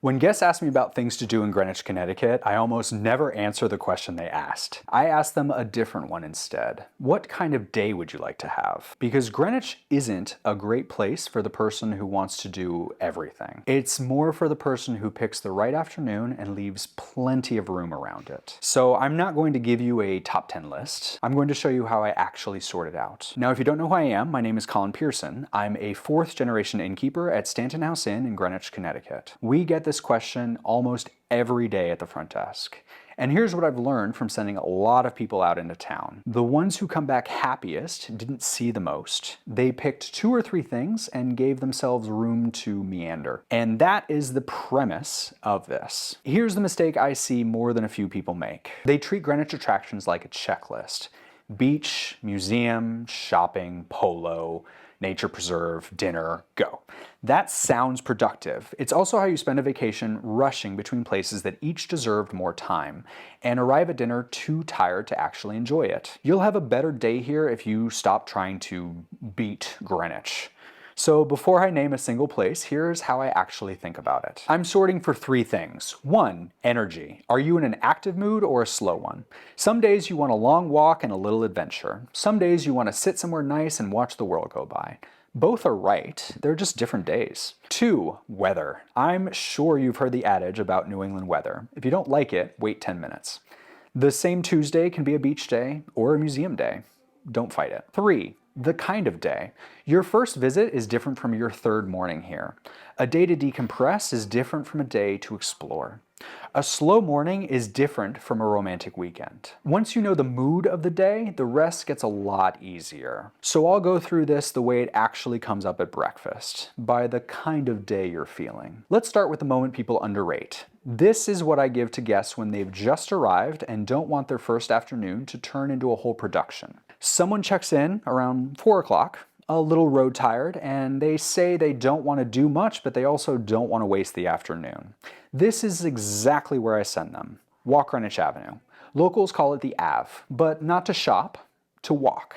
When guests ask me about things to do in Greenwich, Connecticut, I almost never answer the question they asked. I ask them a different one instead. What kind of day would you like to have? Because Greenwich isn't a great place for the person who wants to do everything. It's more for the person who picks the right afternoon and leaves plenty of room around it. So I'm not going to give you a top 10 list. I'm going to show you how I actually sort it out. Now, if you don't know who I am, my name is Colin Pearson. I'm a 4th generation innkeeper at Stanton House Inn in Greenwich, Connecticut. We get this question almost every day at the front desk. And here's what I've learned from sending a lot of people out into town. The ones who come back happiest didn't see the most. They picked 2 or 3 things and gave themselves room to meander. And that is the premise of this. Here's the mistake I see more than a few people make. They treat Greenwich attractions like a checklist. Beach, museum, shopping, polo, nature preserve, dinner, go. That sounds productive. It's also how you spend a vacation rushing between places that each deserved more time and arrive at dinner too tired to actually enjoy it. You'll have a better day here if you stop trying to beat Greenwich. So before I name a single place, here's how I actually think about it. I'm sorting for 3 things. 1, energy. Are you in an active mood or a slow one? Some days you want a long walk and a little adventure. Some days you want to sit somewhere nice and watch the world go by. Both are right, they're just different days. 2, weather. I'm sure you've heard the adage about New England weather. If you don't like it, wait 10 minutes. The same Tuesday can be a beach day or a museum day. Don't fight it. 3, the kind of day. Your first visit is different from your 3rd morning here. A day to decompress is different from a day to explore. A slow morning is different from a romantic weekend. Once you know the mood of the day, the rest gets a lot easier. So I'll go through this the way it actually comes up at breakfast, by the kind of day you're feeling. Let's start with the moment people underrate. This is what I give to guests when they've just arrived and don't want their first afternoon to turn into a whole production. Someone checks in around 4 o'clock, a little road tired, and they say they don't want to do much, but they also don't want to waste the afternoon. This is exactly where I send them. Walk Greenwich Avenue. Locals call it the Ave, but not to shop, to walk.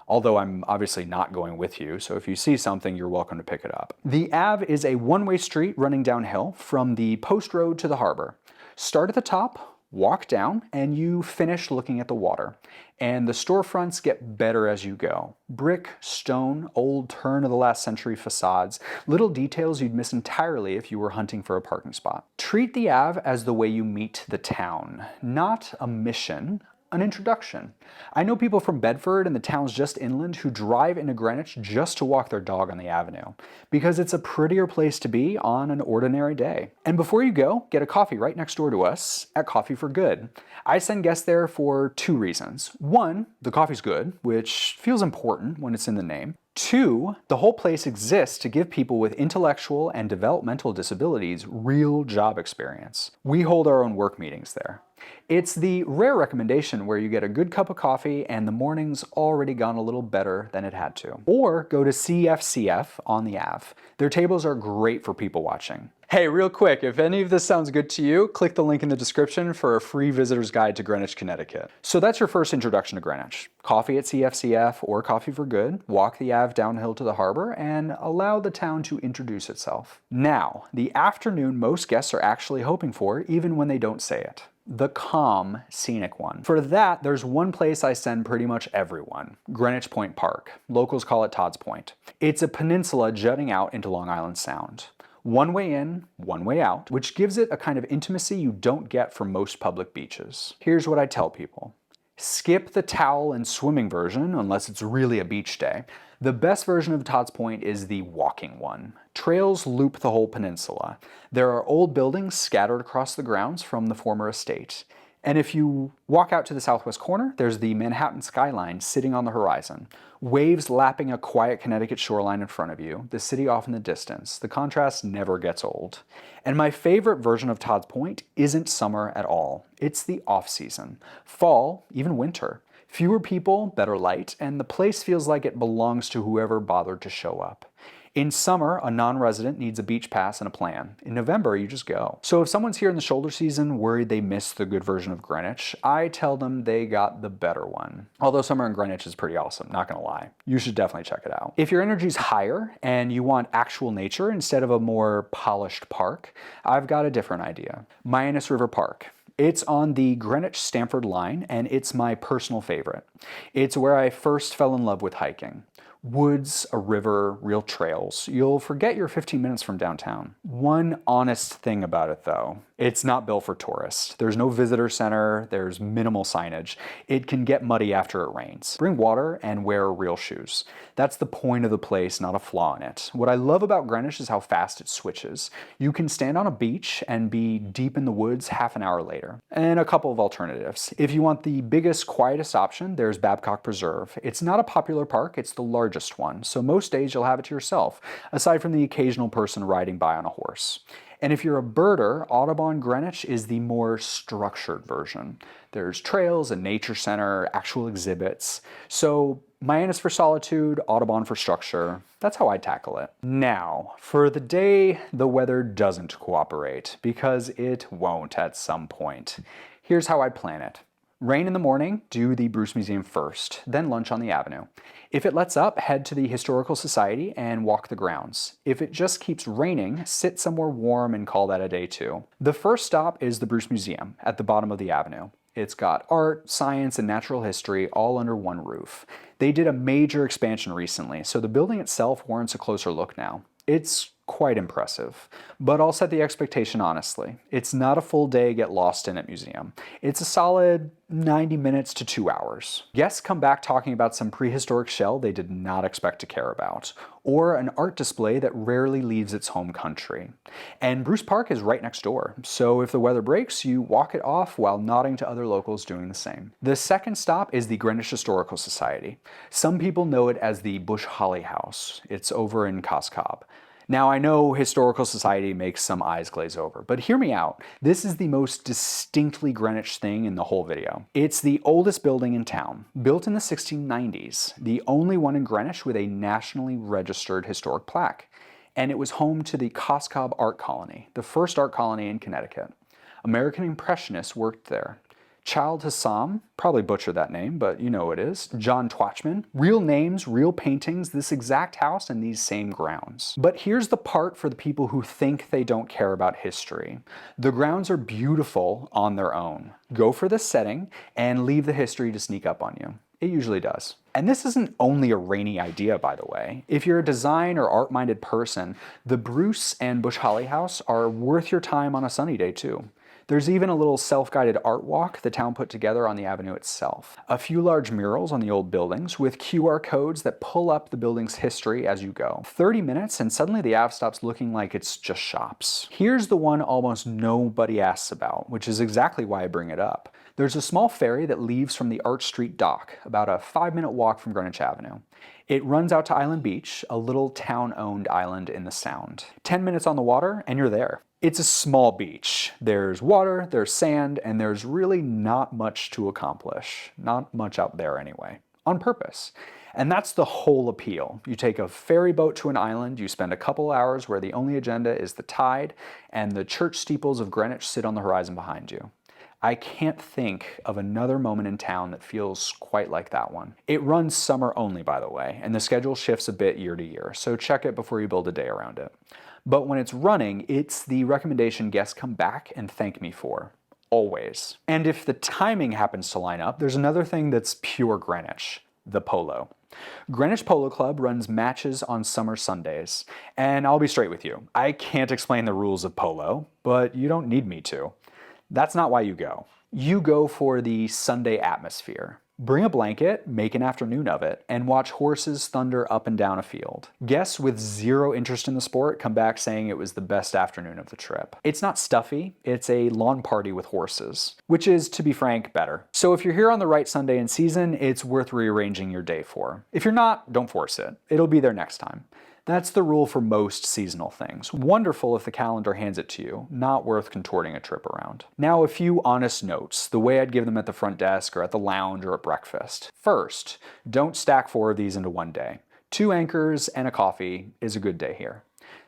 Although I'm obviously not going with you, so if you see something, you're welcome to pick it up. The Ave is a one-way street running downhill from the post road to the harbor. Start at the top, walk down, and you finish looking at the water. And the storefronts get better as you go. Brick, stone, old turn-of-the-last-century facades, little details you'd miss entirely if you were hunting for a parking spot. Treat the Ave as the way you meet the town, not a mission, an introduction. I know people from Bedford and the towns just inland who drive into Greenwich just to walk their dog on the avenue, because it's a prettier place to be on an ordinary day. And before you go, get a coffee right next door to us at Coffee for Good. I send guests there for 2 reasons. 1, the coffee's good, which feels important when it's in the name. 2, the whole place exists to give people with intellectual and developmental disabilities real job experience. We hold our own work meetings there. It's the rare recommendation where you get a good cup of coffee and the morning's already gone a little better than it had to. Or go to CFCF on the Ave. Their tables are great for people watching. Hey, real quick, if any of this sounds good to you, click the link in the description for a free visitor's guide to Greenwich, Connecticut. So that's your first introduction to Greenwich. Coffee at CFCF or Coffee for Good, walk the Ave downhill to the harbor, and allow the town to introduce itself. Now, the afternoon most guests are actually hoping for, even when they don't say it. The calm, scenic one. For that, there's one place I send pretty much everyone, Greenwich Point Park. Locals call it Todd's Point. It's a peninsula jutting out into Long Island Sound. One way in, one way out, which gives it a kind of intimacy you don't get from most public beaches. Here's what I tell people. Skip the towel and swimming version, unless it's really a beach day. The best version of Todd's Point is the walking one. Trails loop the whole peninsula. There are old buildings scattered across the grounds from the former estate. And if you walk out to the southwest corner, there's the Manhattan skyline sitting on the horizon. Waves lapping a quiet Connecticut shoreline in front of you, the city off in the distance. The contrast never gets old. And my favorite version of Todd's Point isn't summer at all. It's the off-season. Fall, even winter. Fewer people, better light, and the place feels like it belongs to whoever bothered to show up. In summer, a non-resident needs a beach pass and a plan. In November, you just go. So if someone's here in the shoulder season worried they missed the good version of Greenwich, I tell them they got the better one. Although summer in Greenwich is pretty awesome, not gonna lie. You should definitely check it out. If your energy's higher and you want actual nature instead of a more polished park, I've got a different idea. Mianus River Park. It's on the Greenwich-Stamford line, and it's my personal favorite. It's where I first fell in love with hiking. Woods, a river, real trails. You'll forget you're 15 minutes from downtown. One honest thing about it though, it's not built for tourists. There's no visitor center, there's minimal signage. It can get muddy after it rains. Bring water and wear real shoes. That's the point of the place, not a flaw in it. What I love about Greenwich is how fast it switches. You can stand on a beach and be deep in the woods half an hour later. And a couple of alternatives. If you want the biggest, quietest option, there's Babcock Preserve. It's not a popular park, it's the largest one, so most days you'll have it to yourself, aside from the occasional person riding by on a horse. And if you're a birder, Audubon Greenwich is the more structured version. There's trails, a nature center, actual exhibits. So Mianus for solitude, Audubon for structure. That's how I tackle it. Now, for the day the weather doesn't cooperate, because it won't at some point. Here's how I'd plan it. Rain in the morning, do the Bruce Museum first, then lunch on the avenue. If it lets up, head to the Historical Society and walk the grounds. If it just keeps raining, sit somewhere warm and call that a day too. The first stop is the Bruce Museum at the bottom of the avenue. It's got art, science, and natural history all under one roof. They did a major expansion recently, so the building itself warrants a closer look now. It's quite impressive, but I'll set the expectation honestly. It's not a full day get lost in at museum. It's a solid 90 minutes to 2 hours. Guests come back talking about some prehistoric shell they did not expect to care about, or an art display that rarely leaves its home country. And Bruce Park is right next door, so if the weather breaks, you walk it off while nodding to other locals doing the same. The second stop is the Greenwich Historical Society. Some people know it as the Bush Holly House. It's over in Coscob. Now, I know Historical Society makes some eyes glaze over, but hear me out. This is the most distinctly Greenwich thing in the whole video. It's the oldest building in town, built in the 1690s, the only one in Greenwich with a nationally registered historic plaque. And it was home to the Coscob Art Colony, the first art colony in Connecticut. American Impressionists worked there. Childe Hassam, probably butchered that name, but you know it is. John Twatchman. Real names, real paintings, this exact house and these same grounds. But here's the part for the people who think they don't care about history. The grounds are beautiful on their own. Go for the setting and leave the history to sneak up on you. It usually does. And this isn't only a rainy idea, by the way. If you're a design or art-minded person, the Bruce and Bush Holly House are worth your time on a sunny day too. There's even a little self-guided art walk the town put together on the avenue itself. A few large murals on the old buildings with QR codes that pull up the building's history as you go. 30 minutes and suddenly the Ave stops looking like it's just shops. Here's the one almost nobody asks about, which is exactly why I bring it up. There's a small ferry that leaves from the Arch Street dock, about a 5-minute walk from Greenwich Avenue. It runs out to Island Beach, a little town-owned island in the Sound. 10 minutes on the water and you're there. It's a small beach. There's water, there's sand, and there's really not much to accomplish. Not much out there anyway. On purpose. And that's the whole appeal. You take a ferry boat to an island, you spend a couple hours where the only agenda is the tide, and the church steeples of Greenwich sit on the horizon behind you. I can't think of another moment in town that feels quite like that one. It runs summer only, by the way, and the schedule shifts a bit year to year, so check it before you build a day around it. But when it's running, it's the recommendation guests come back and thank me for. Always. And if the timing happens to line up, there's another thing that's pure Greenwich. The Polo. Greenwich Polo Club runs matches on summer Sundays. And I'll be straight with you. I can't explain the rules of polo, but you don't need me to. That's not why you go. You go for the Sunday atmosphere. Bring a blanket, make an afternoon of it, and watch horses thunder up and down a field. Guests with zero interest in the sport come back saying it was the best afternoon of the trip. It's not stuffy, it's a lawn party with horses, which is, to be frank, better. So if you're here on the right Sunday in season, it's worth rearranging your day for. If you're not, don't force it. It'll be there next time. That's the rule for most seasonal things. Wonderful if the calendar hands it to you, not worth contorting a trip around. Now a few honest notes, the way I'd give them at the front desk or at the lounge or at breakfast. First, don't stack 4 of these into one day. 2 anchors and a coffee is a good day here.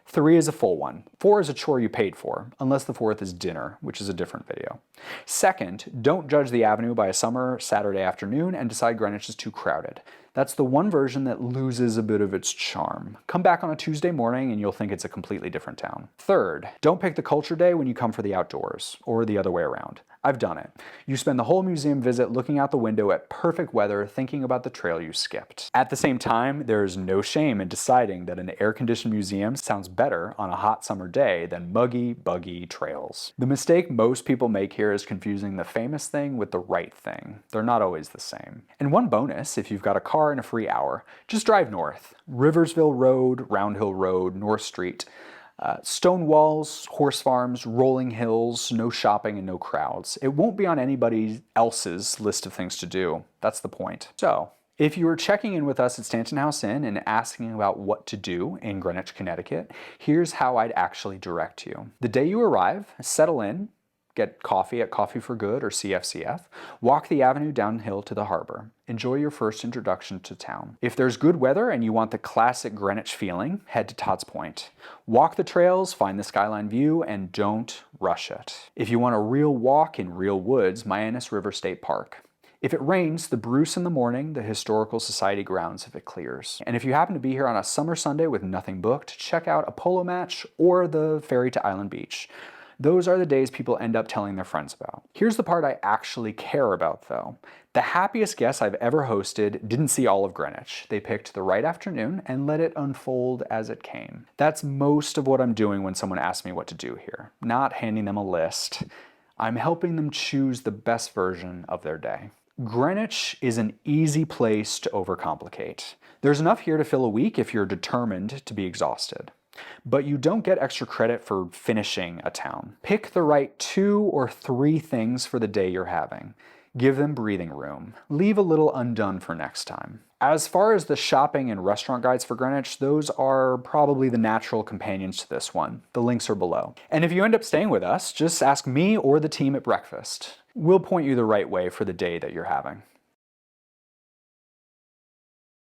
3 is a full one. 4 is a chore you paid for, unless the 4th is dinner, which is a different video. Second, don't judge the avenue by a summer Saturday afternoon and decide Greenwich is too crowded. That's the one version that loses a bit of its charm. Come back on a Tuesday morning and you'll think it's a completely different town. Third, don't pick the culture day when you come for the outdoors, or the other way around. I've done it. You spend the whole museum visit looking out the window at perfect weather, thinking about the trail you skipped. At the same time, there's no shame in deciding that an air-conditioned museum sounds better on a hot summer day than muggy, buggy trails. The mistake most people make here is confusing the famous thing with the right thing. They're not always the same. And one bonus, if you've got a car and a free hour, just drive north. Riversville Road, Round Hill Road, North Street. Stone walls, horse farms, rolling hills, no shopping and no crowds. It won't be on anybody else's list of things to do. That's the point. So, if you were checking in with us at Stanton House Inn and asking about what to do in Greenwich, Connecticut, here's how I'd actually direct you. The day you arrive, settle in, get coffee at Coffee for Good or CFCF, walk the avenue downhill to the harbor. Enjoy your first introduction to town. If there's good weather and you want the classic Greenwich feeling, head to Todd's Point. Walk the trails, find the skyline view, and don't rush it. If you want a real walk in real woods, Mianus River State Park. If it rains, the Bruce in the morning, the Historical Society grounds if it clears. And if you happen to be here on a summer Sunday with nothing booked, check out a polo match or the ferry to Island Beach. Those are the days people end up telling their friends about. Here's the part I actually care about though. The happiest guests I've ever hosted didn't see all of Greenwich. They picked the right afternoon and let it unfold as it came. That's most of what I'm doing when someone asks me what to do here. Not handing them a list. I'm helping them choose the best version of their day. Greenwich is an easy place to overcomplicate. There's enough here to fill a week if you're determined to be exhausted. But you don't get extra credit for finishing a town. Pick the right 2 or 3 things for the day you're having. Give them breathing room. Leave a little undone for next time. As far as the shopping and restaurant guides for Greenwich, those are probably the natural companions to this one. The links are below. And if you end up staying with us, just ask me or the team at breakfast. We'll point you the right way for the day that you're having.